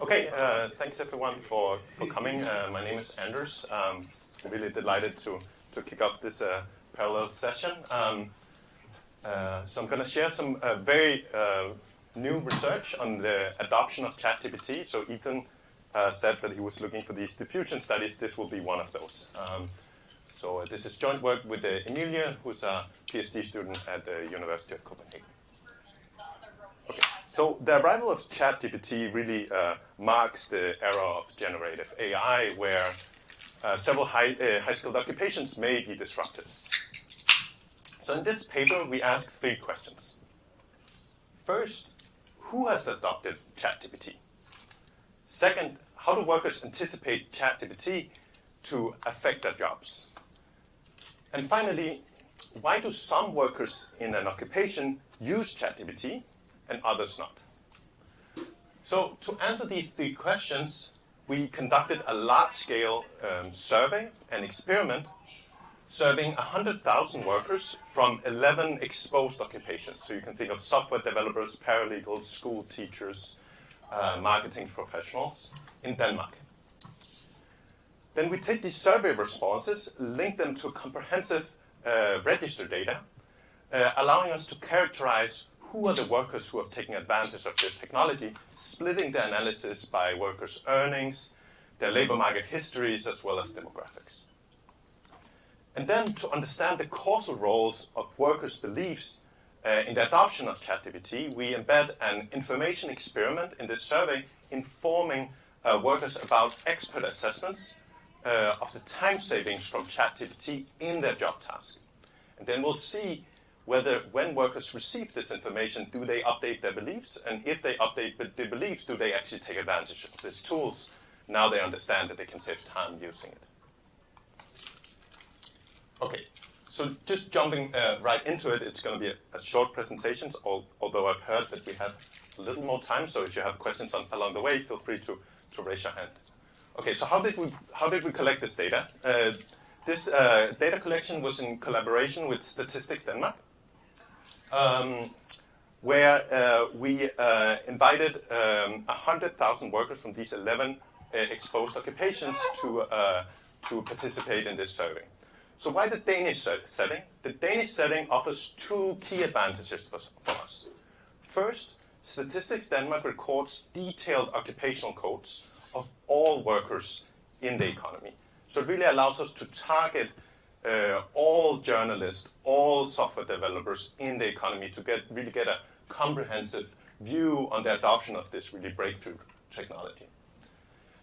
Okay, thanks everyone for coming. My name is Anders. I'm really delighted to kick off this parallel session. So I'm going to share some very new research on the adoption of ChatGPT. So Ethan said that he was looking for these diffusion studies. This will be one of those. So this is joint work with Emilia, who's a PhD student at the University of Copenhagen. Okay. So the arrival of ChatGPT really marks the era of generative AI, where several high-skilled occupations may be disrupted. So in this paper, we ask 3 questions. First, who has adopted ChatGPT? Second, how do workers anticipate ChatGPT to affect their jobs? And finally, why do some workers in an occupation use ChatGPT and others not? So to answer these 3 questions, we conducted a large-scale survey and experiment serving 100,000 workers from 11 exposed occupations. So you can think of software developers, paralegals, school teachers, marketing professionals in Denmark. Then we take these survey responses, link them to comprehensive register data, allowing us to characterize who are the workers who have taken advantage of this technology, splitting the analysis by workers' earnings, their labor market histories, as well as demographics. And then to understand the causal roles of workers' beliefs in the adoption of ChatGPT, we embed an information experiment in this survey informing workers about expert assessments of the time savings from ChatGPT in their job tasks. And then we'll see whether when workers receive this information, do they update their beliefs? And if they update the beliefs, do they actually take advantage of these tools? Now they understand that they can save time using it. Okay, so just jumping right into it, it's going to be a short presentation, although I've heard that we have a little more time, so if you have questions along the way, feel free to raise your hand. Okay, so how did we collect this data? This data collection was in collaboration with Statistics Denmark, where we invited 100,000 workers from these 11 exposed occupations to participate in this survey. So why the Danish setting? The Danish setting offers 2 key advantages for us. First, Statistics Denmark records detailed occupational codes of all workers in the economy. So it really allows us to target all journalists, all software developers in the economy to really get a comprehensive view on the adoption of this really breakthrough technology.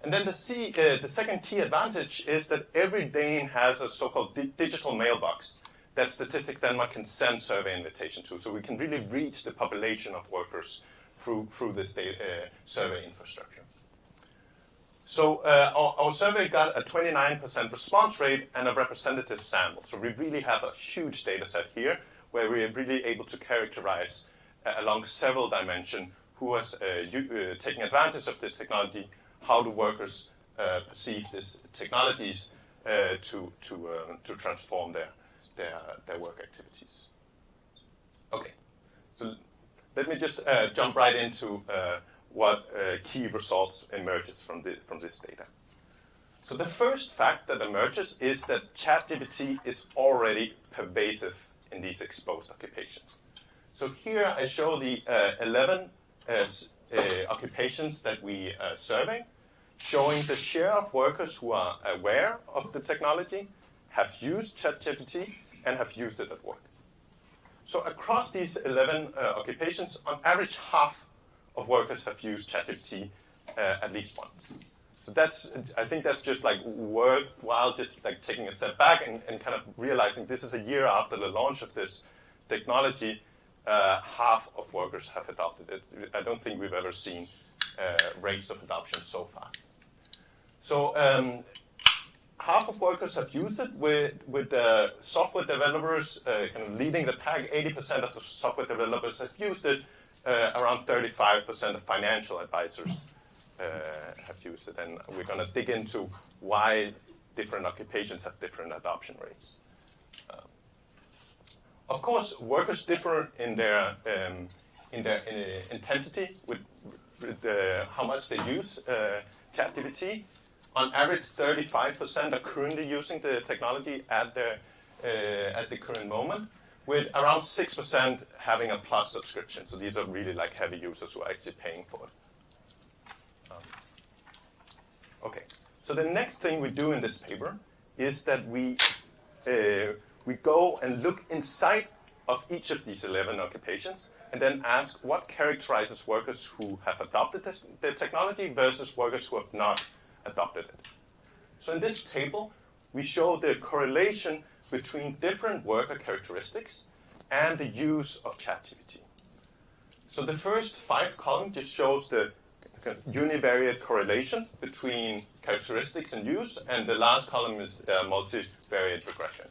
And then the second key advantage is that every Dane has a so-called digital mailbox that Statistics Denmark can send survey invitation to. So we can really reach the population of workers through this survey infrastructure. So our survey got a 29% response rate and a representative sample. So we really have a huge data set here where we are really able to characterize along several dimensions who is taking advantage of this technology, how do workers perceive these technologies to transform their work activities. Okay, so let me just jump right into what key results emerges from this data. So the first fact that emerges is that ChatGPT is already pervasive in these exposed occupations. So here I show the 11 occupations that we survey, showing the share of workers who are aware of the technology, have used ChatGPT, and have used it at work. So across these 11 occupations, on average, half of workers have used ChatGPT at least once. So I think that's just like worthwhile, just like taking a step back and kind of realizing this is a year after the launch of this technology. Half of workers have adopted it. I don't think we've ever seen rates of adoption so far. So half of workers have used it with software developers kind of leading the pack. 80% of the software developers have used it. Around 35% of financial advisors have used it. And we're going to dig into why different occupations have different adoption rates. Of course, workers differ in their intensity with how much they use ChatGPT. On average, 35% are currently using the technology at the current moment, with around 6% having a plus subscription. So these are really like heavy users who are actually paying for it. Okay, so the next thing we do in this paper is that we go and look inside of each of these 11 occupations and then ask what characterizes workers who have adopted the technology versus workers who have not adopted it. So in this table, we show the correlation between different worker characteristics and the use of ChatGPT. So the first 5 columns just shows the univariate correlation between characteristics and use, and the last column is multivariate regression.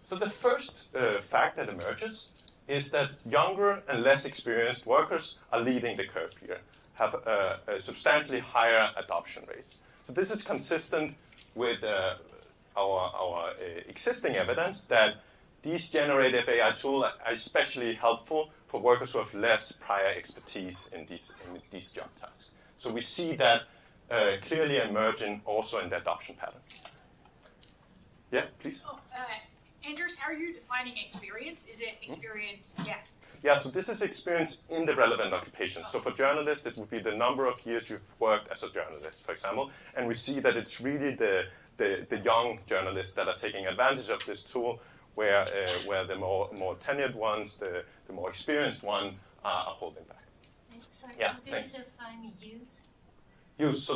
So the first fact that emerges is that younger and less experienced workers are leading the curve here, have a substantially higher adoption rates. So this is consistent with our existing evidence that these generative AI tools are especially helpful for workers who have less prior expertise in these job tasks. So we see that clearly emerging also in the adoption pattern. Yeah, please. Anders, how are you defining experience? Is it experience? Yeah. Yeah, so this is experience in the relevant occupation. So for journalists, it would be the number of years you've worked as a journalist, for example. And we see that it's really the young journalists that are taking advantage of this tool, where the more tenured ones, the more experienced ones are holding back. Sorry, Yeah, how did you define use? Use.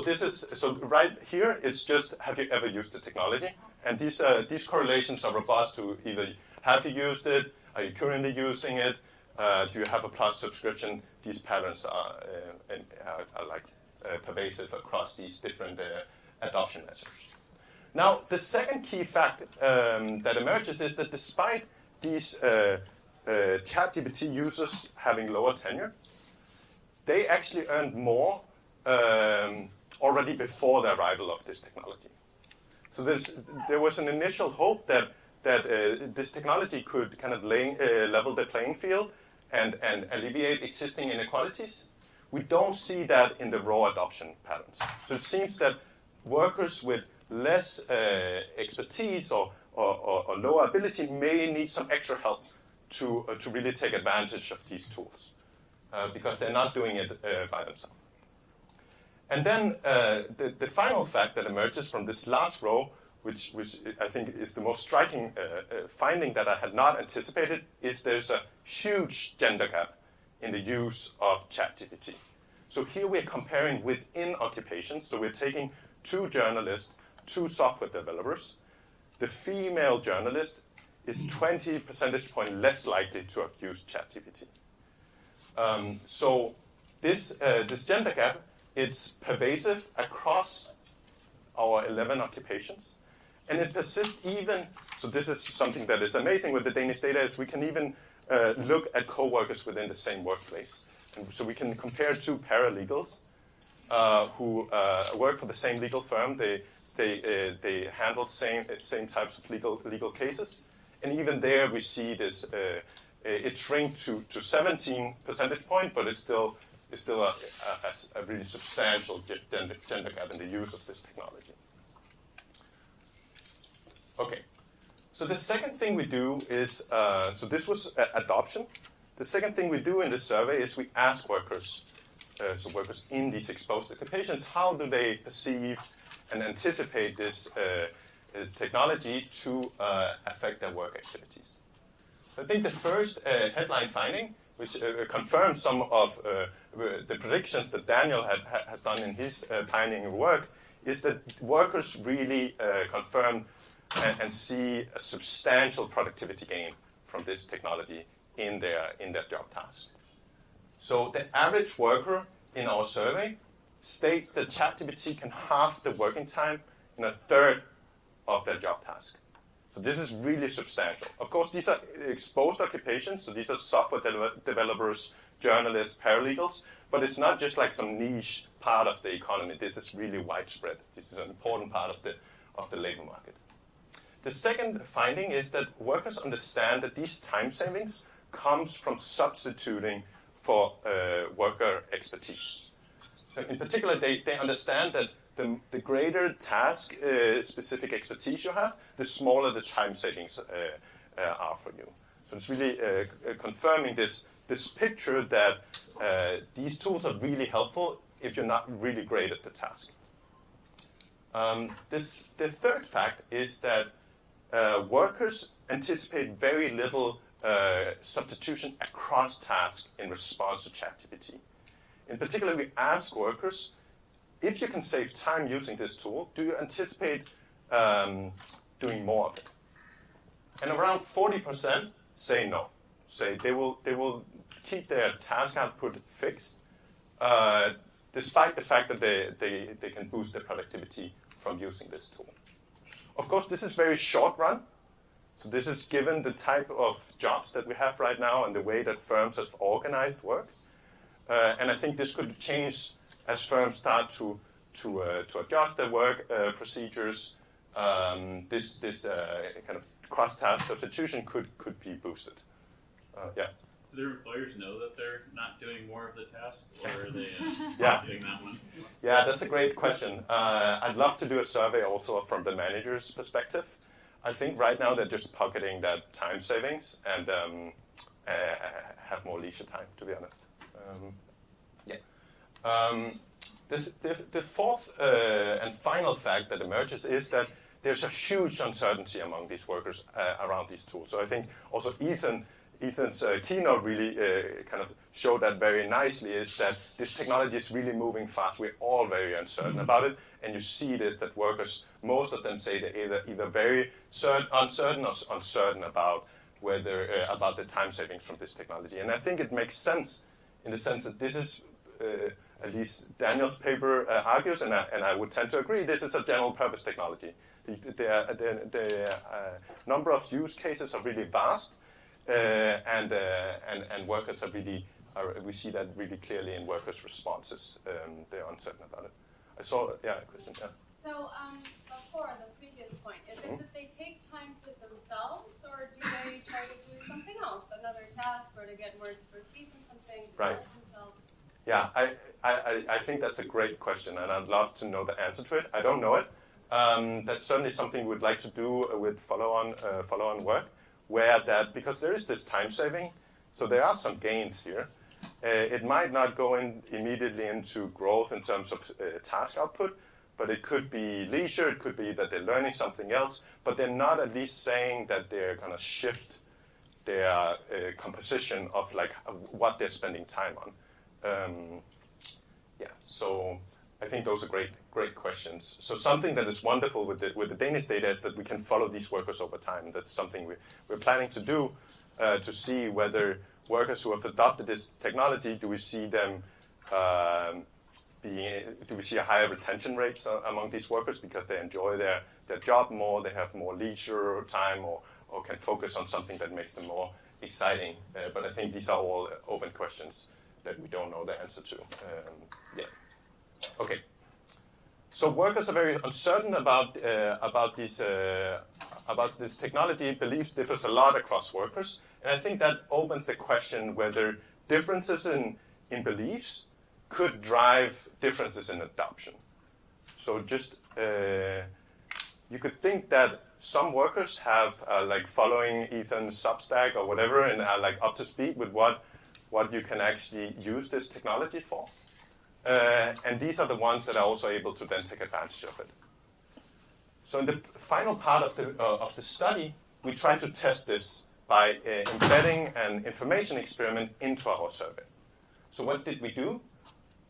So right here, it's just have you ever used the technology? And these correlations are robust to either have you used it, are you currently using it, do you have a plus subscription? These patterns are pervasive across these different adoption measures. Now, the second key fact that emerges is that despite these ChatGPT users having lower tenure, they actually earned more already before the arrival of this technology. So there was an initial hope that this technology could kind of level the playing field and alleviate existing inequalities. We don't see that in the raw adoption patterns. So it seems that workers with less expertise or lower ability may need some extra help to really take advantage of these tools because they're not doing it by themselves. And then the final fact that emerges from this last row, which I think is the most striking finding that I had not anticipated, is there's a huge gender gap in the use of ChatGPT. So here we're comparing within occupations. So we're taking 2 journalists, 2 software developers. The female journalist is 20 percentage points less likely to have used ChatGPT. So this gender gap, it's pervasive across our 11 occupations. And it persists even, so this is something that is amazing with the Danish data, is we can even look at co-workers within the same workplace. And so we can compare 2 paralegals who work for the same legal firm. They handle same types of legal cases. And even there we see this, it shrink to 17 percentage point, but it's still a really substantial gender gap in the use of this technology. Okay, so the second thing we do is, so this was adoption. The second thing we do in this survey is we ask workers, so workers in these exposed occupations, how do they perceive and anticipate this technology to affect their work activities. So I think the first headline finding, which confirms some of the predictions that Daniel has done in his pioneering work, is that workers really confirm and see a substantial productivity gain from this technology in their job task. So the average worker in our survey states that ChatGPT can halve the working time in a third of their job task. So this is really substantial. Of course, these are exposed occupations, so these are software developers, journalists, paralegals, but it's not just like some niche part of the economy. This is really widespread. This is an important part of the labor market. The second finding is that workers understand that these time savings comes from substituting for worker expertise. So in particular, they understand that the greater task-specific expertise you have, the smaller the time savings are for you. So it's really confirming this picture that these tools are really helpful if you're not really great at the task. The third fact is that workers anticipate very little substitution across tasks in response to ChatGPT. In particular, we ask workers, if you can save time using this tool, do you anticipate doing more of it? And around 40% say no. Say they will keep their task output fixed, despite the fact that they can boost their productivity from using this tool. Of course, this is very short run. So this is given the type of jobs that we have right now and the way that firms have organized work. And I think this could change as firms start to adjust their work procedures. This kind of cross-task substitution could be boosted. Yeah. Do their employers know that they're not doing more of the task, or are they Yeah. doing that one? Yeah, that's a great question. I'd love to do a survey also from the manager's perspective. I think right now they're just pocketing that time savings and have more leisure time, to be honest. The fourth and final fact that emerges is that there's a huge uncertainty among these workers around these tools. So I think also Ethan's keynote really kind of showed that very nicely, is that this technology is really moving fast. We're all very uncertain about it. And you see this, that workers, most of them say they're either very uncertain or uncertain about whether about the time savings from this technology. And I think it makes sense in the sense that this is, at least Daniel's paper argues, and I would tend to agree, this is a general purpose technology. The number of use cases are really vast, and workers are really, we see that really clearly in workers' responses. They're uncertain about it. I saw, a question, yeah. So before, the previous point, is it that they take time to themselves, or do they try to do something else, another task, or to get more expertise in something Right. themselves? Yeah, I think that's a great question, and I'd love to know the answer to it. I don't know it. That's certainly something we'd like to do with follow-on work, where that, because there is this time saving, so there are some gains here. It might not go in immediately into growth in terms of task output, but it could be leisure, it could be that they're learning something else, but they're not at least saying that they're going to shift their composition of like what they're spending time on. So I think those are great questions. So something that is wonderful with the Danish data is that we can follow these workers over time. That's something we're planning to do, to see whether workers who have adopted this technology, do we see them do we see a higher retention rates among these workers because they enjoy their job more, they have more leisure time, or can focus on something that makes them more exciting. But I think these are all open questions that we don't know the answer to. Okay. So workers are very uncertain about this technology. Beliefs differs a lot across workers, and I think that opens the question whether differences in beliefs could drive differences in adoption. So just you could think that some workers have like following Ethan's Substack or whatever, and are like up to speed with what you can actually use this technology for. And these are the ones that are also able to then take advantage of it. So in the final part of the study, we tried to test this by embedding an information experiment into our survey. So what did we do?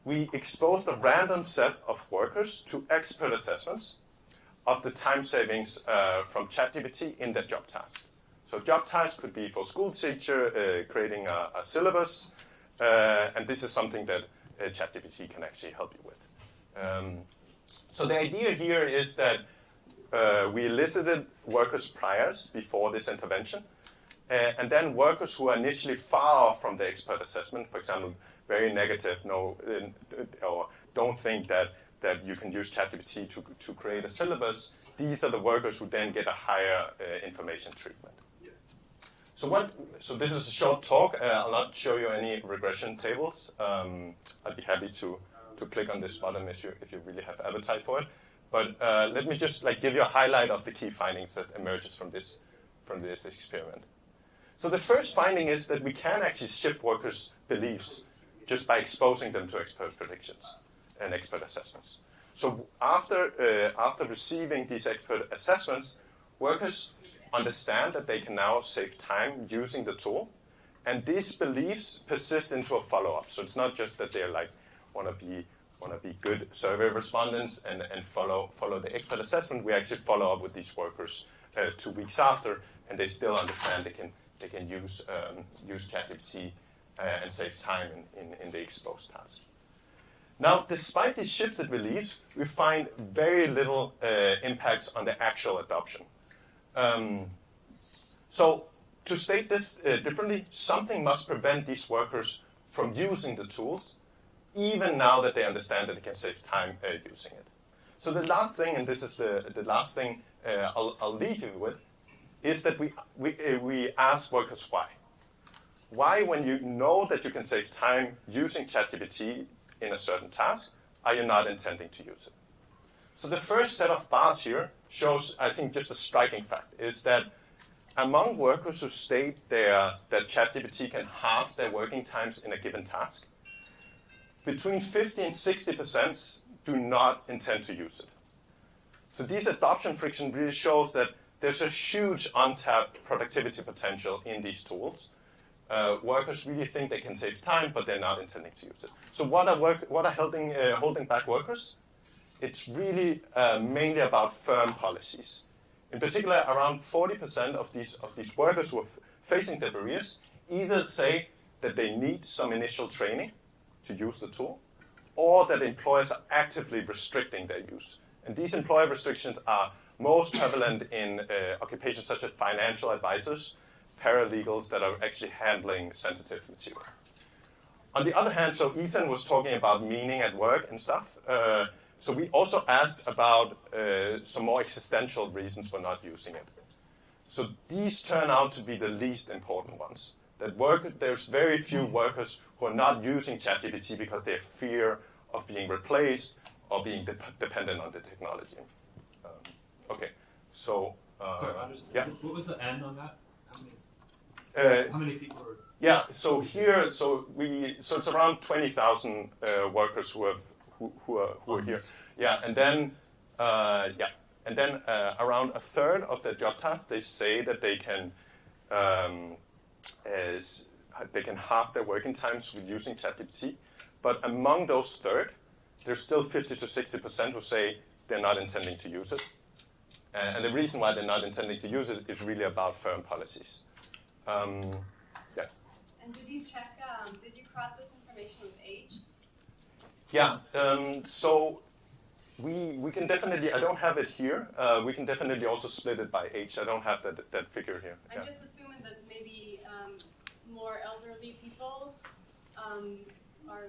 We exposed a random set of workers to expert assessments of the time savings from ChatGPT in their job task. So job task could be for school teacher creating a syllabus, and this is something that ChatGPT can actually help you with. So the idea here is that we elicited workers' priors before this intervention, and then workers who are initially far off from the expert assessment, for example, very negative, or don't think that you can use ChatGPT to create a syllabus, these are the workers who then get a higher information treatment. So this is a short talk. I'll not show you any regression tables. I'd be happy to click on this button if you really have appetite for it. But let me just give you a highlight of the key findings that emerges from this experiment. So the first finding is that we can actually shift workers' beliefs just by exposing them to expert predictions and expert assessments. So after receiving these expert assessments, workers understand that they can now save time using the tool, and these beliefs persist into a follow-up. So it's not just that they're want to be good survey respondents and follow the expert assessment. We actually follow up with these workers 2 weeks after, and they still understand they can use ChatGPT and save time in the exposed task. Now, despite these shifted beliefs, we find very little impacts on the actual adoption. So to state this differently, something must prevent these workers from using the tools, even now that they understand that they can save time using it. So the last thing, and this is the last thing I'll leave you with, is that we ask workers why. Why, when you know that you can save time using ChatGPT in a certain task, are you not intending to use it? So the first set of bars here shows, I think, just a striking fact, is that among workers who state that ChatGPT can halve their working times in a given task, between 50 and 60% do not intend to use it. So this adoption friction really shows that there's a huge untapped productivity potential in these tools. Workers really think they can save time, but they're not intending to use it. So what are holding back workers? It's really mainly about firm policies. In particular, around 40% of these workers who are facing their barriers either say that they need some initial training to use the tool, or that employers are actively restricting their use. And these employer restrictions are most prevalent in occupations such as financial advisors, paralegals that are actually handling sensitive material. On the other hand, so Ethan was talking about meaning at work and stuff. So we also asked about some more existential reasons for not using it. So these turn out to be the least important ones. There's very few workers who are not using ChatGPT because they fear of being replaced or being dependent on the technology. Okay, so sorry, yeah. What was the N on that? How many people are? Yeah, so here, so it's around 20,000 workers who are here. Yeah, and then around a third of their job tasks, they say that they can halve their working times with using ChatGPT. But among those third, there's still 50 to 60% who say they're not intending to use it. And the reason why they're not intending to use it is really about firm policies. Yeah. And did you check, did you cross this information with age? Yeah, so we can definitely, I don't have it here, we can definitely also split it by age. I don't have that figure here. I'm just assuming that maybe more elderly people are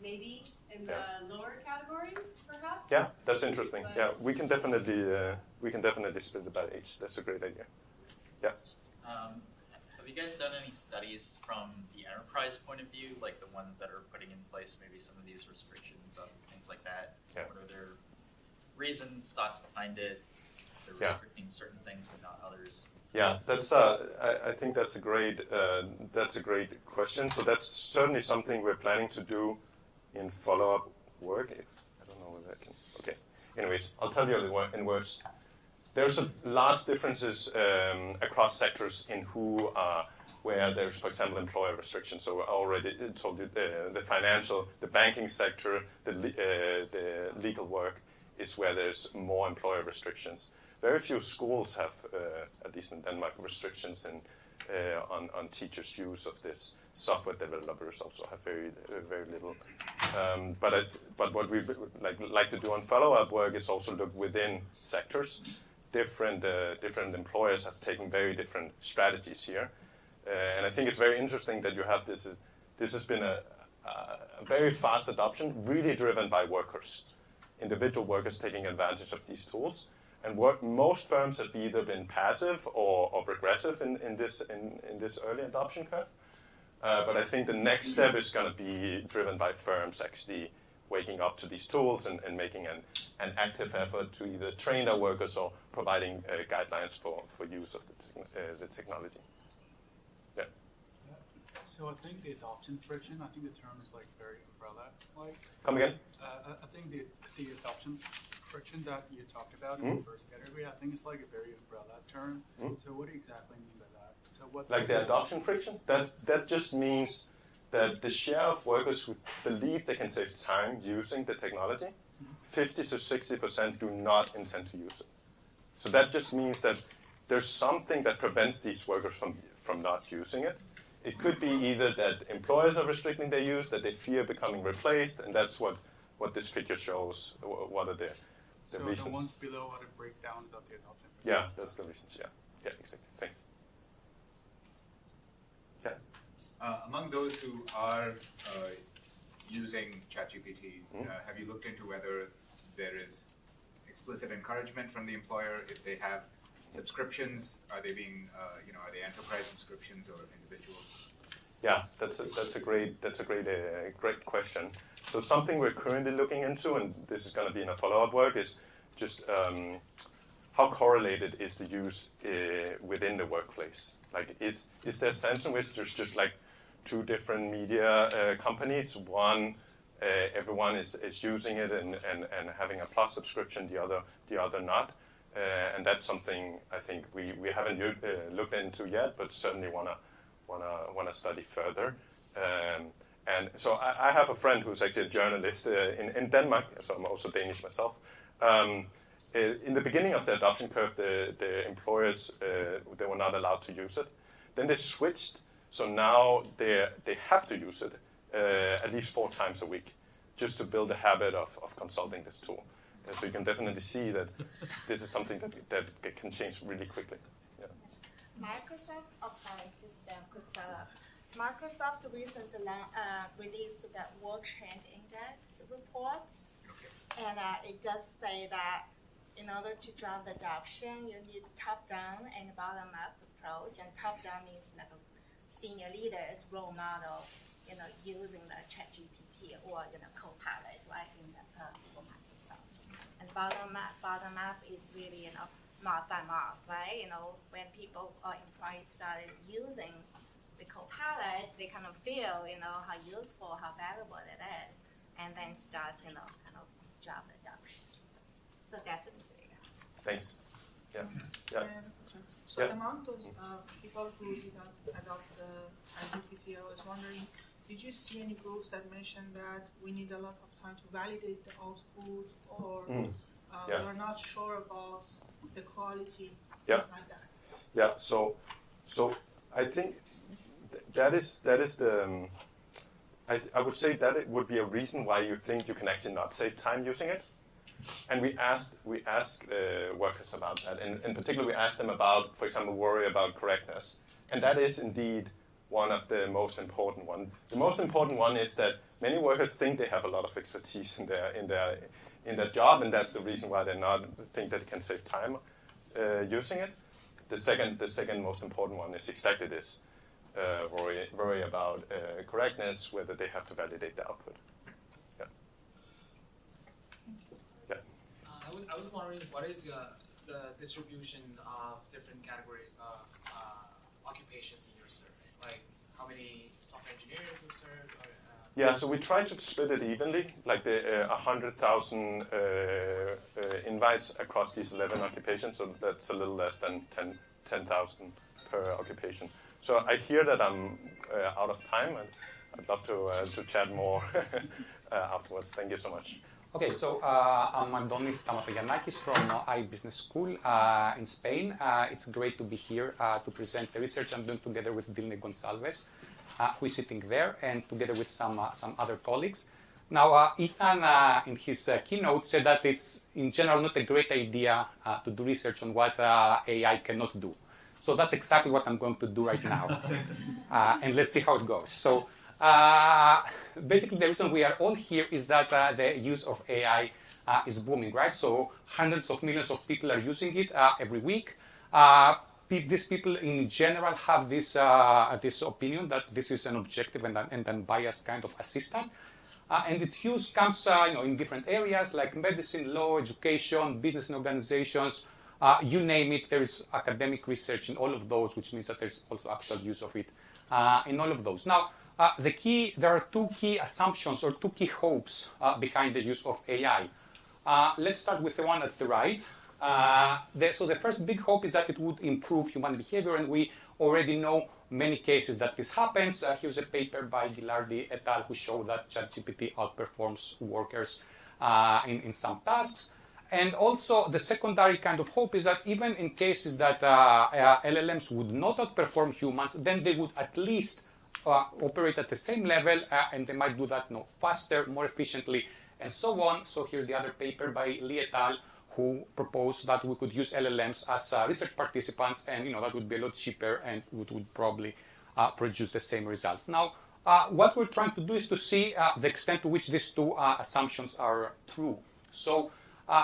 maybe in the lower categories, perhaps? Yeah, that's interesting. Yeah, we can definitely split it by age. That's a great idea. Yeah. Have you guys done any studies from the enterprise point of view, like the ones that are putting in place maybe some of these restrictions on things like that? Yeah. What are their reasons, thoughts behind it? They're restricting certain things but not others. Yeah, that's. I think that's a great question. So that's certainly something we're planning to do in follow-up work. I don't know whether I can. Okay. Anyways, I'll tell you in words. There's large differences across sectors in where there's, for example, employer restrictions. So I already told you the financial, the banking sector, the legal work is where there's more employer restrictions. Very few schools have, at least in Denmark, restrictions on teachers' use of this. Software developers also have very little. But what we like to do on follow-up work is also look within sectors. Different employers have taken very different strategies here, and I think it's very interesting that you have this. This has been a very fast adoption, really driven by workers, individual workers taking advantage of these tools. And most firms have either been passive or regressive in this early adoption curve. But I think the next step is going to be driven by firms actually waking up to these tools and making an active effort to either train their workers or providing guidelines for use of the technology. Yeah. So I think the adoption friction, I think the term is like very umbrella-like. Come again? I think the adoption friction that you talked about in the first category, I think it's like a very umbrella term. So what do you exactly mean by that? So what? Like the adoption friction? That just means that the share of workers who believe they can save time using the technology, 50 to 60% do not intend to use it. So that just means that there's something that prevents these workers from not using it. It could be either that employers are restricting their use, that they fear becoming replaced, and that's what this figure shows. What are the reasons? So the ones below are the breakdowns of the adoption friction. Yeah, that's the reasons. Yeah, exactly. Thanks. Yeah. Among those who are using ChatGPT, have you looked into whether there is explicit encouragement from the employer if they have subscriptions? Are they being, are they enterprise subscriptions or individual? Yeah, that's a great question. So something we're currently looking into, and this is going to be in a follow-up work, is just how correlated is the use within the workplace? Like, is there a sense in which there's just like two different media companies? One, everyone is using it and having a plus subscription, the other not. And that's something I think we haven't looked into yet, but certainly wanna study further. And so I have a friend who's actually a journalist in Denmark, so I'm also Danish myself. In the beginning of the adoption curve, the employers they were not allowed to use it. Then they switched, so now they have to use it at least 4 times a week, just to build a habit of consulting this tool. So you can definitely see that this is something that can change really quickly. Yeah. Microsoft, just a quick follow-up. Microsoft recently released the World Trend Index report, and it does say that in order to drive the adoption, you need top-down and bottom-up approach. And top-down means like a senior leaders, role model, using the ChatGPT or Copilot, right, for Microsoft. And bottom up is really mark by mark, right? When people or employees started using the Copilot, they kind of feel how useful, how valuable it is, and then start kind of job adoption. So definitely. Thanks. Yeah. So Yeah. among those people who did not adopt the GPT, I was wondering, did you see any groups that mentioned that we need a lot of time to validate the output, or we're not sure about the quality, things like that? Yeah. So I think that is the. I would say that it would be a reason why you think you can actually not save time using it. And we asked workers about that. And in particular, we asked them about, for example, worry about correctness. And that is indeed one of the most important ones. The most important one is that many workers think they have a lot of expertise in their job, and that's the reason why they not think that they can save time using it. The second most important one is exactly this: worry about correctness, whether they have to validate the output. I was wondering, what is the distribution of different categories of occupations in your survey? Like, how many software engineers you serve? Yeah, so we try to split it evenly, like the 100,000 invites across these 11 occupations, so that's a little less than 10,000 per occupation. So I hear that I'm out of time, and I'd love to chat more afterwards. Thank you so much. Okay, so I'm Stamatogiannakis from Business School in Spain. It's great to be here to present the research I'm doing together with Dilne Gonçalves, who is sitting there, and together with some other colleagues. Now, Ethan, in his keynote, said that it's in general not a great idea to do research on what AI cannot do. So that's exactly what I'm going to do right now. And let's see how it goes. So basically the reason we are all here is that the use of AI is booming, right? So hundreds of millions of people are using it every week. These people in general have this opinion that this is an objective and unbiased kind of assistant. And its use comes in different areas like medicine, law, education, business and organizations, you name it. There is academic research in all of those, which means that there's also actual use of it in all of those. Now, there are two key assumptions or two key hopes behind the use of AI. Let's start with the one at the right. So the first big hope is that it would improve human behavior, and we already know many cases that this happens. Here's a paper by Gilardi et al. Who show that ChatGPT outperforms workers in some tasks. And also the secondary kind of hope is that even in cases that LLMs would not outperform humans, then they would at least operate at the same level, and they might do that faster, more efficiently, and so on. So here's the other paper by Lee et al. Who proposed that we could use LLMs as research participants, and that would be a lot cheaper and would probably produce the same results. Now, what we're trying to do is to see the extent to which these two assumptions are true. So,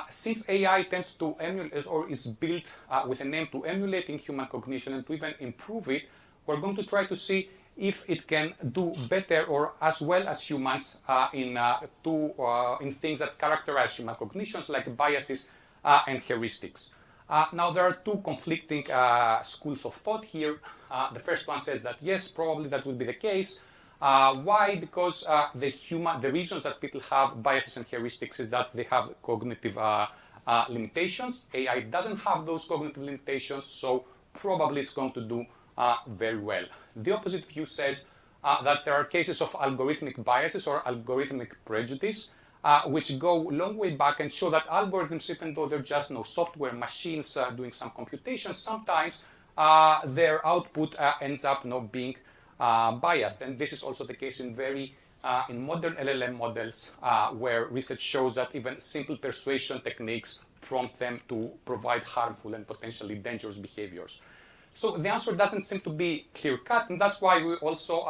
since AI tends to emulate or is built with an aim to emulating human cognition and to even improve it, we're going to try to see if it can do better or as well as humans in things that characterize human cognitions, like biases and heuristics. Now, there are two conflicting schools of thought here. The first one says that yes, probably that would be the case. Why? Because the reasons that people have biases and heuristics is that they have cognitive limitations. AI doesn't have those cognitive limitations, so probably it's going to do very well. The opposite view says that there are cases of algorithmic biases or algorithmic prejudice, which go a long way back and show that algorithms, even though they're just software machines doing some computation, sometimes their output ends up being biased. And this is also the case in modern LLM models, where research shows that even simple persuasion techniques prompt them to provide harmful and potentially dangerous behaviors. So the answer doesn't seem to be clear-cut, and that's why we also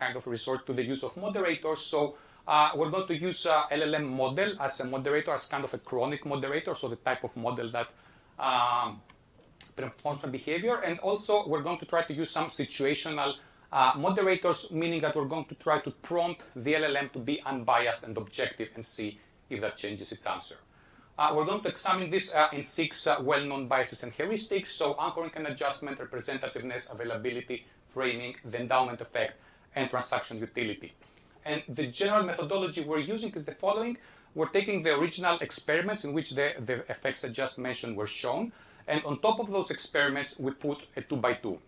kind of resort to the use of moderators. So we're going to use LLM model as a moderator, as kind of a chronic moderator, so the type of model that performs the behavior. And also we're going to try to use some situational moderators, meaning that we're going to try to prompt the LLM to be unbiased and objective and see if that changes its answer. We're going to examine this in 6 well-known biases and heuristics. So anchoring and adjustment, representativeness, availability, framing, the endowment effect, and transaction utility. And the general methodology we're using is the following. We're taking the original experiments in which the effects I just mentioned were shown. And on top of those experiments, we put a 2x2.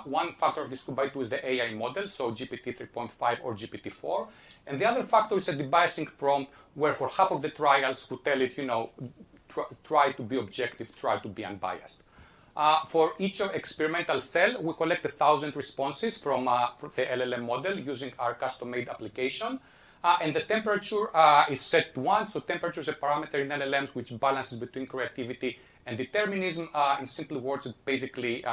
One factor of this 2x2 is the AI model, so GPT 3.5 or GPT-4. And the other factor is a debiasing prompt, where for half of the trials we tell it, try to be objective, try to be unbiased. For each experimental cell, we collect 1,000 responses from the LLM model using our custom-made application. And the temperature is set to 1. So temperature is a parameter in LLMs which balances between creativity and determinism. In simple words, it basically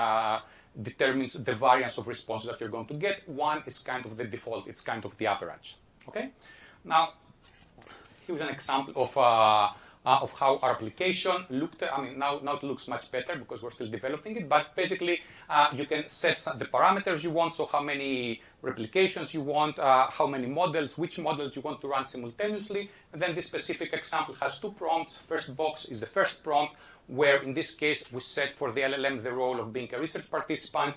determines the variance of responses that you're going to get. 1 is kind of the default. It's kind of the average. Okay? Now, here's an example of how our application looked. Now it looks much better because we're still developing it. But basically, you can set the parameters you want. So how many replications you want, how many models, which models you want to run simultaneously. And then this specific example has 2 prompts. First box is the first prompt, where in this case, we set for the LLM the role of being a research participant.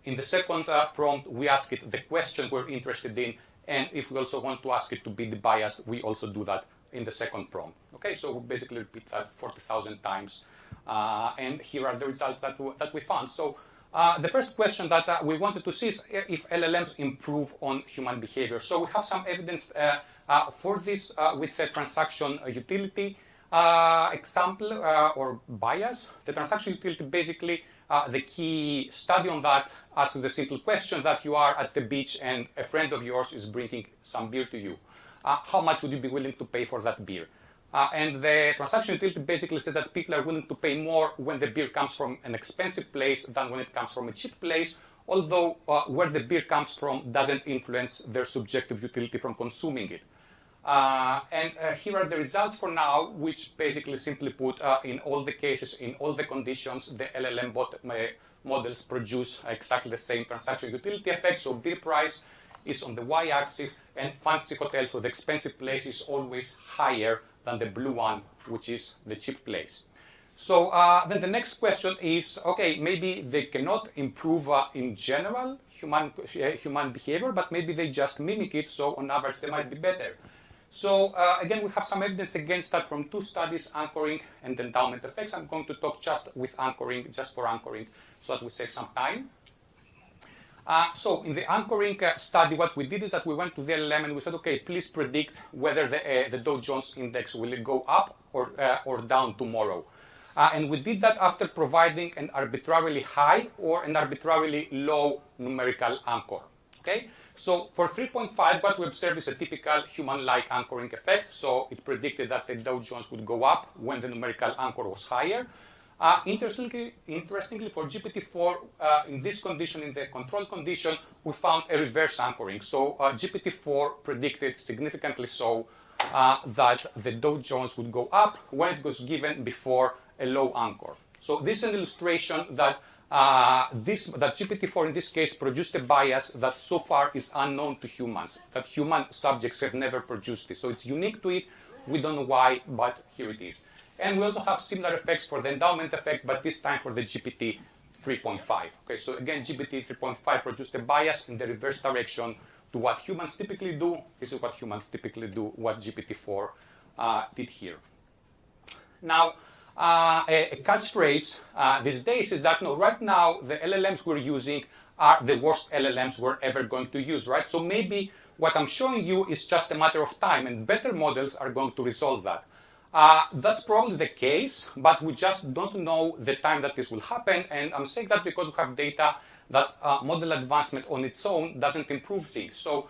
In the second prompt, we ask it the question we're interested in. And if we also want to ask it to be debiased, we also do that in the second prompt. Okay, so we basically repeat that 40,000 times. And here are the results that we found. So the first question that we wanted to see is if LLMs improve on human behavior. So we have some evidence for this with the transaction utility example or bias. The transaction utility, basically, the key study on that asks the simple question that you are at the beach and a friend of yours is bringing some beer to you. How much would you be willing to pay for that beer? And the transaction utility basically says that people are willing to pay more when the beer comes from an expensive place than when it comes from a cheap place, although where the beer comes from doesn't influence their subjective utility from consuming it. Here are the results for now, which basically simply put, in all the cases, in all the conditions, the LLM models produce exactly the same transaction utility effect. So beer price is on the y-axis, and fancy hotels, so the expensive place, is always higher than the blue one, which is the cheap place. So then the next question is, okay, maybe they cannot improve in general human behavior, but maybe they just mimic it, so on average they might be better. So again, we have some evidence against that from two studies, anchoring and endowment effects. I'm going to talk just for anchoring, so that we save some time. So in the anchoring study, what we did is that we went to the LLM and we said, okay, please predict whether the Dow Jones index will go up or down tomorrow. And we did that after providing an arbitrarily high or an arbitrarily low numerical anchor. Okay? So for 3.5, what we observed is a typical human-like anchoring effect. So it predicted that the Dow Jones would go up when the numerical anchor was higher. Interestingly, for GPT-4, in this condition, in the control condition, we found a reverse anchoring. So GPT-4 predicted significantly so that the Dow Jones would go up when it was given before a low anchor. So this is an illustration that that GPT-4 in this case produced a bias that so far is unknown to humans, that human subjects have never produced this. So it's unique to it. We don't know why, but here it is. And we also have similar effects for the endowment effect, but this time for the GPT 3.5. Okay, so again, GPT 3.5 produced a bias in the reverse direction to what humans typically do. This is what humans typically do, what GPT-4 did here. Now, a catchphrase these days is that, no, right now the LLMs we're using are the worst LLMs we're ever going to use, right? So maybe what I'm showing you is just a matter of time, and better models are going to resolve that. That's probably the case, but we just don't know the time that this will happen, and I'm saying that because we have data that model advancement on its own doesn't improve things. So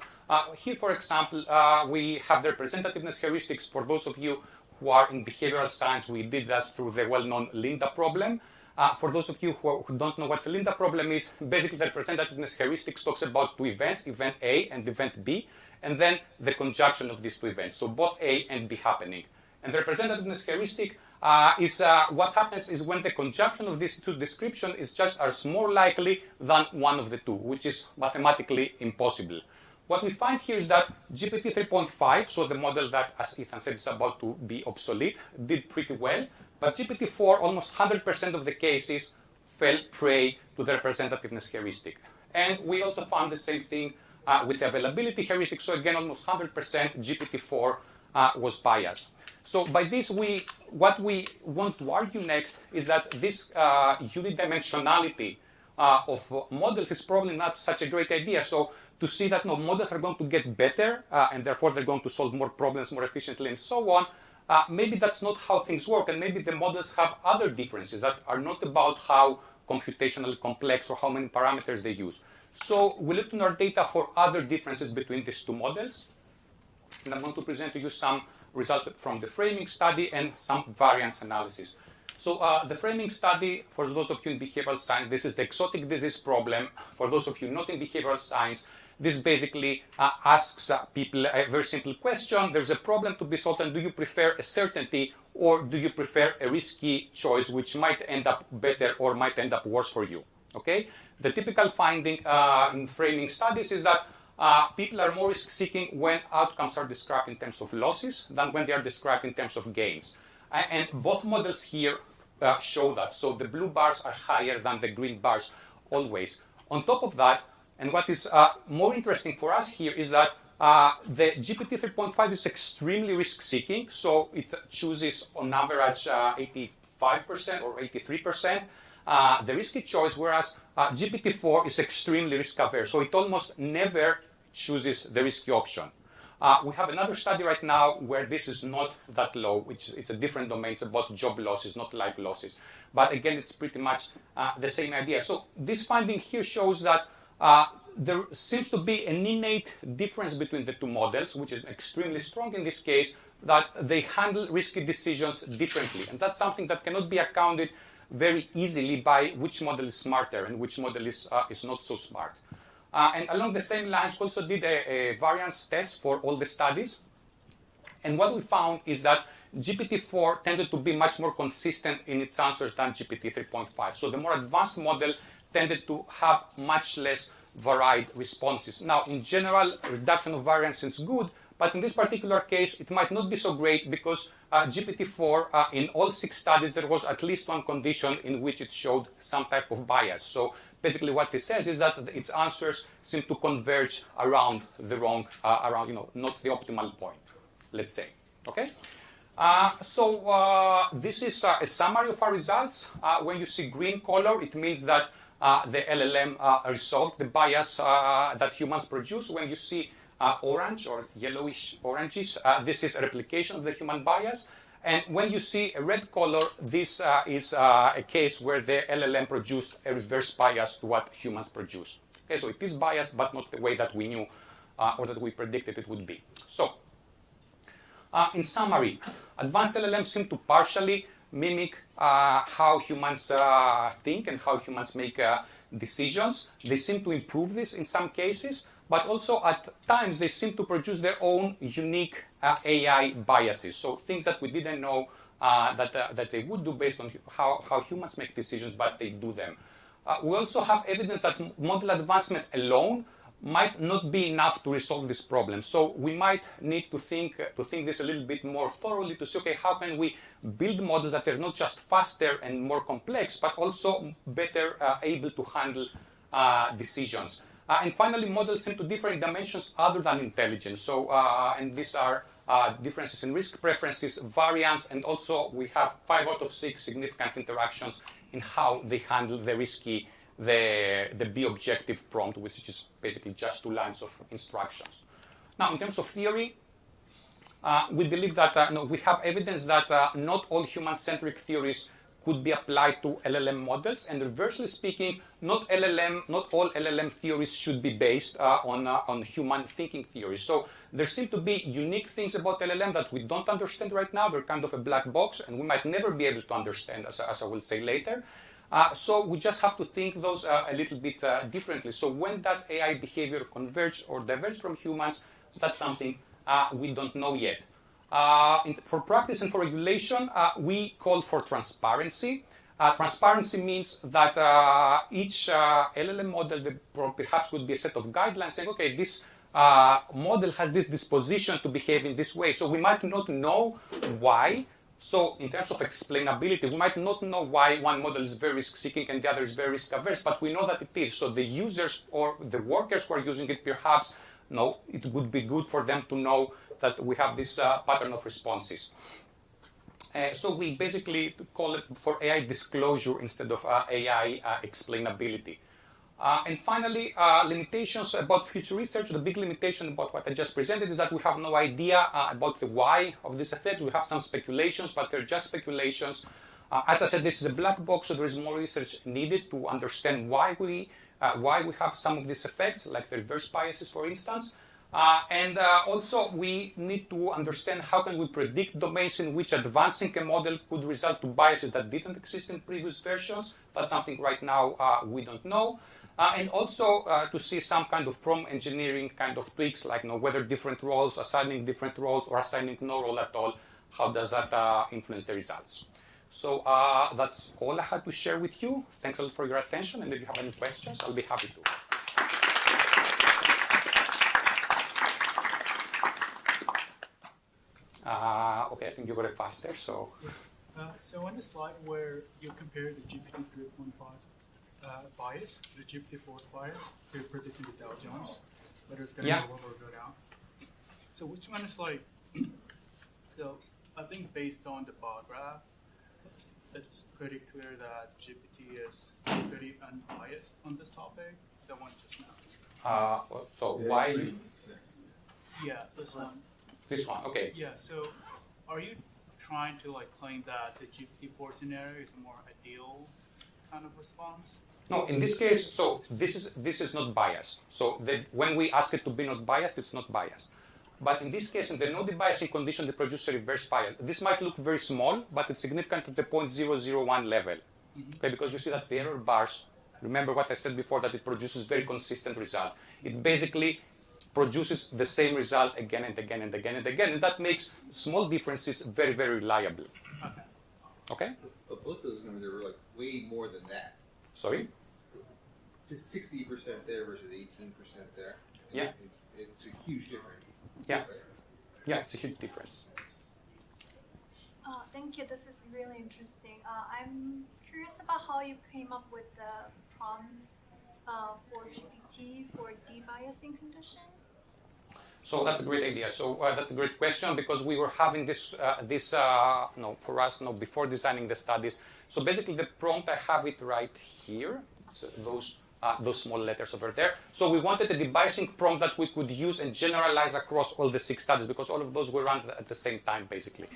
here, for example, we have the representativeness heuristics. For those of you who are in behavioral science, we did that through the well-known Linda problem. For those of you who don't know what the Linda problem is, basically the representativeness heuristics talks about two events, event A and event B, and then the conjunction of these two events, so both A and B happening. And the representativeness heuristic is what happens is when the conjunction of these two descriptions are more likely than one of the two, which is mathematically impossible. What we find here is that GPT 3.5, so the model that, as Ethan said, is about to be obsolete, did pretty well. But GPT-4, almost 100% of the cases fell prey to the representativeness heuristic. And we also found the same thing with the availability heuristic. So again, almost 100% GPT-4 was biased. So by this, what we want to argue next is that this unidimensionality of models is probably not such a great idea. So to see that models are going to get better and therefore they're going to solve more problems more efficiently and so on, maybe that's not how things work, and maybe the models have other differences that are not about how computationally complex or how many parameters they use. So we looked in our data for other differences between these two models, and I'm going to present to you some results from the framing study and some variance analysis. So the framing study, for those of you in behavioral science, this is the exotic disease problem. For those of you not in behavioral science, this basically asks people a very simple question. There's a problem to be solved, and do you prefer a certainty or do you prefer a risky choice which might end up better or might end up worse for you? Okay? The typical finding in framing studies is that people are more risk-seeking when outcomes are described in terms of losses than when they are described in terms of gains. And both models here show that. So the blue bars are higher than the green bars always. On top of that, and what is more interesting for us here is that the GPT 3.5 is extremely risk-seeking. So it chooses on average 85% or 83%. The risky choice, whereas GPT-4 is extremely risk-averse. So it almost never chooses the risky option. We have another study right now where this is not that low, which it's a different domain. It's about job losses, not life losses. But again, it's pretty much the same idea. So this finding here shows that there seems to be an innate difference between the two models, which is extremely strong in this case, that they handle risky decisions differently. And that's something that cannot be accounted very easily by which model is smarter and which model is not so smart. And along the same lines, we also did a variance test for all the studies. And what we found is that GPT-4 tended to be much more consistent in its answers than GPT 3.5. So the more advanced model tended to have much less varied responses. Now, in general, reduction of variance is good, but in this particular case, it might not be so great because GPT-4, in all 6 studies, there was at least one condition in which it showed some type of bias. So basically what it says is that its answers seem to converge around the wrong, not the optimal point, let's say, okay? This is a summary of our results. When you see green color, it means that the LLM resolved the bias that humans produce. When you see orange or yellowish oranges, this is a replication of the human bias. And when you see a red color, this is a case where the LLM produced a reverse bias to what humans produce. Okay, so it is biased, but not the way that we knew or that we predicted it would be. So, in summary, advanced LLMs seem to partially mimic how humans think and how humans make decisions. They seem to improve this in some cases, but also at times they seem to produce their own unique AI biases. So things that we didn't know that they would do based on how humans make decisions, but they do them. We also have evidence that model advancement alone might not be enough to resolve this problem. So we might need to think this a little bit more thoroughly to see, okay, how can we build models that are not just faster and more complex, but also better able to handle decisions. And finally, models seem to differ in dimensions other than intelligence. So, and these are differences in risk preferences, variance, and also we have 5 out of 6 significant interactions in how they handle the risky, the be objective prompt, which is basically just 2 lines of instructions. Now, in terms of theory, we believe that we have evidence that not all human-centric theories could be applied to LLM models, and reversely speaking, not all LLM theories should be based on human thinking theories. So there seem to be unique things about LLM that we don't understand right now. They're kind of a black box, and we might never be able to understand, as I will say later. So we just have to think those a little bit differently. So when does AI behavior converge or diverge from humans? That's something we don't know yet. For practice and for regulation, we call for transparency. Transparency means that each LLM model perhaps would be a set of guidelines saying, okay, this model has this disposition to behave in this way. So we might not know why. So in terms of explainability, we might not know why one model is very risk-seeking and the other is very risk-averse, but we know that it is. So the users or the workers who are using it perhaps know it would be good for them to know that we have this pattern of responses. So we basically call it for AI disclosure instead of AI explainability. And finally, limitations about future research. The big limitation about what I just presented is that we have no idea about the why of these effects. We have some speculations, but they're just speculations. As I said, this is a black box, so there is more research needed to understand why we have some of these effects, like the reverse biases, for instance. And also, we need to understand how can we predict domains in which advancing a model could result to biases that didn't exist in previous versions. That's something right now we don't know. And also to see some kind of prompt engineering kind of tweaks, like whether different roles, assigning different roles, or assigning no role at all, how does that influence the results? So that's all I had to share with you. Thanks a lot for your attention, and if you have any questions, I'll be happy to. Okay, I think you got it faster, so. So on the slide where you compare the GPT 3.5 bias, the GPT-4's bias, to predicting the Dow Jones, whether it's going to go up or go down. So which one is like, so I think based on the bar graph, it's pretty clear that GPT is pretty unbiased on this topic, the one just now. So why? Yeah, this one. This one, okay. Yeah, so are you trying to claim that the GPT-4 scenario is a more ideal kind of response? No, in this case, so this is not biased. So when we ask it to be not biased, it's not biased. But in this case, in the no debiasing condition, they produce a reverse bias. This might look very small, but it's significant at the 0.001 level. Okay, because you see that the error bars, remember what I said before, that it produces very consistent results. It basically produces the same result again and again and again and again, and that makes small differences very, very reliable. Okay? But both of those numbers are like way more than that. Sorry? 60% there versus 18% there. Yeah. It's a huge difference. Yeah. Right? Yeah, it's a huge difference. Thank you. This is really interesting. I'm curious about how you came up with the prompt for GPT for debiasing condition. So that's a great idea. So that's a great question, because we were having this, for us, before designing the studies. So basically, the prompt, I have it right here. So those small letters over there. So we wanted a debiasing prompt that we could use and generalize across all the 6 studies, because all of those were run at the same time, basically.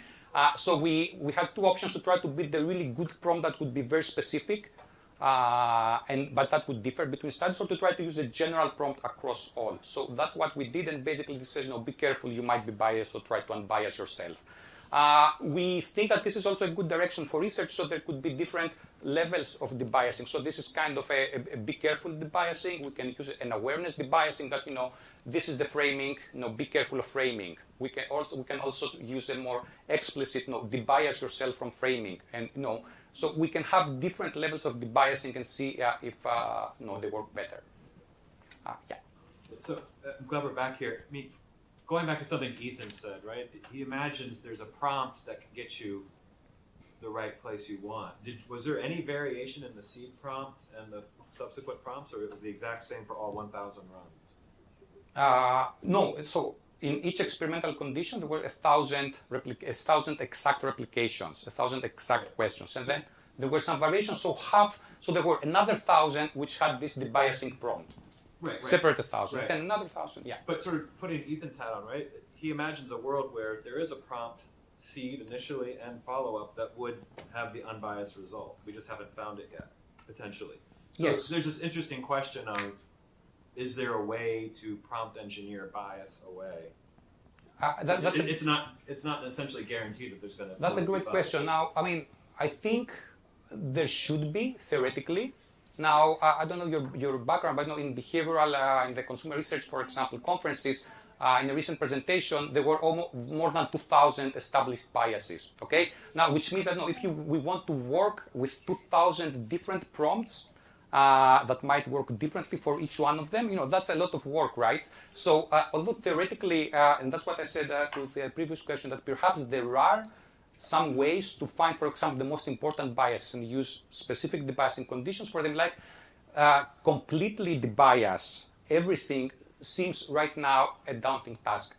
So we had 2 options to try to build a really good prompt that would be very specific, but that would differ between studies, or to try to use a general prompt across all. So that's what we did, and basically this says, be careful, you might be biased, so try to unbias yourself. We think that this is also a good direction for research, so there could be different levels of debiasing. So this is kind of a be careful debiasing. We can use an awareness debiasing that, this is the framing, be careful of framing. We can also use a more explicit, debias yourself from framing. And, so we can have different levels of debiasing and see if, they work better. Yeah. So I'm glad we're back here. I mean, going back to something Ethan said, right? He imagines there's a prompt that can get you the right place you want. Was there any variation in the seed prompt and the subsequent prompts, or it was the exact same for all 1,000 runs? No. So in each experimental condition, there were 1,000 exact replications, 1,000 exact questions, and then there were some variations. So there were another 1,000 which had this debiasing prompt. Right. Separate 1,000, right. Then another 1,000. Yeah. But sort of putting Ethan's hat on, right? He imagines a world where there is a prompt seed initially and follow-up that would have the unbiased result. We just haven't found it yet, potentially. So Yes. There's this interesting question of, is there a way to prompt engineer bias away? It's not essentially guaranteed that there's going to. That's a great question. Now, I think there should be, theoretically. Now, I don't know your background, but in behavioral, in the consumer research, for example, conferences, in a recent presentation, there were more than 2,000 established biases. Okay, now which means that if we want to work with 2,000 different prompts that might work differently for each one of them, that's a lot of work, right? So, although theoretically, and that's what I said to the previous question, that perhaps there are some ways to find, for example, the most important biases and use specific debiasing conditions for them, like completely debias everything seems right now a daunting task.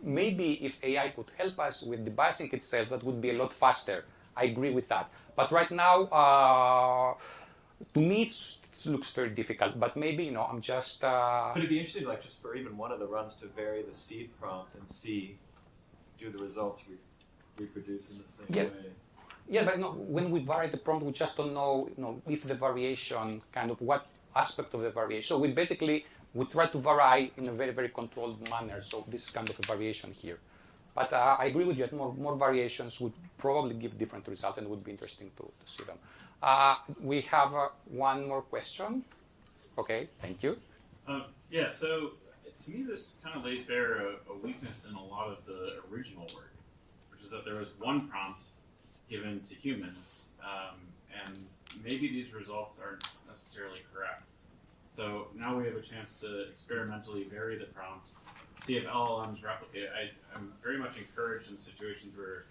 Maybe if AI could help us with debiasing itself, that would be a lot faster. I agree with that. But right now, to me, it looks very difficult. But maybe, I'm just... But it'd be interesting, like, just for even one of the runs to vary the seed prompt and see, do the results reproduce in the same way? Yeah, but when we vary the prompt, we just don't know, if the variation, kind of what aspect of the variation. So we try to vary in a very, very controlled manner. So this is kind of a variation here. But I agree with you that more variations would probably give different results, and it would be interesting to see them. We have one more question. Okay, thank you. Yeah, so to me this kind of lays bare a weakness in a lot of the original work, which is that there was one prompt given to humans, and maybe these results aren't necessarily correct. So now we have a chance to experimentally vary the prompt, see if LLMs replicate it. I'm very much encouraged in situations where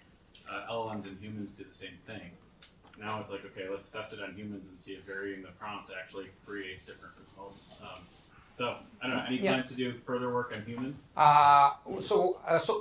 LLMs and humans do the same thing. Now it's like, okay, let's test it on humans and see if varying the prompts actually creates different results. So, I don't know, any plans to do further work on humans? So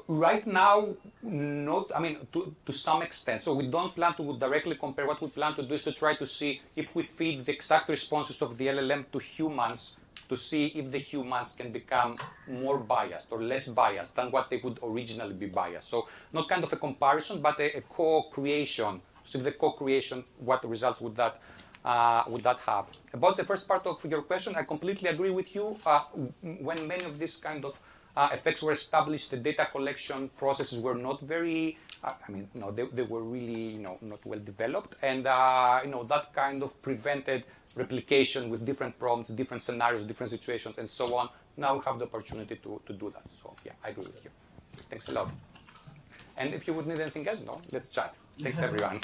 right now, not, to some extent. So we don't plan to directly compare. What we plan to do is to try to see if we feed the exact responses of the LLM to humans, to see if the humans can become more biased or less biased than what they would originally be biased. So not kind of a comparison, but a co-creation. So if the co-creation, what results would that have? About the first part of your question, I completely agree with you. When many of these kind of effects were established, the data collection processes were not very, they were really, not well developed, and that kind of prevented replication with different prompts, different scenarios, different situations, and so on. Now we have the opportunity to do that. So yeah, I agree with you. Thanks a lot. And if you would need anything else, let's chat. Thanks everyone.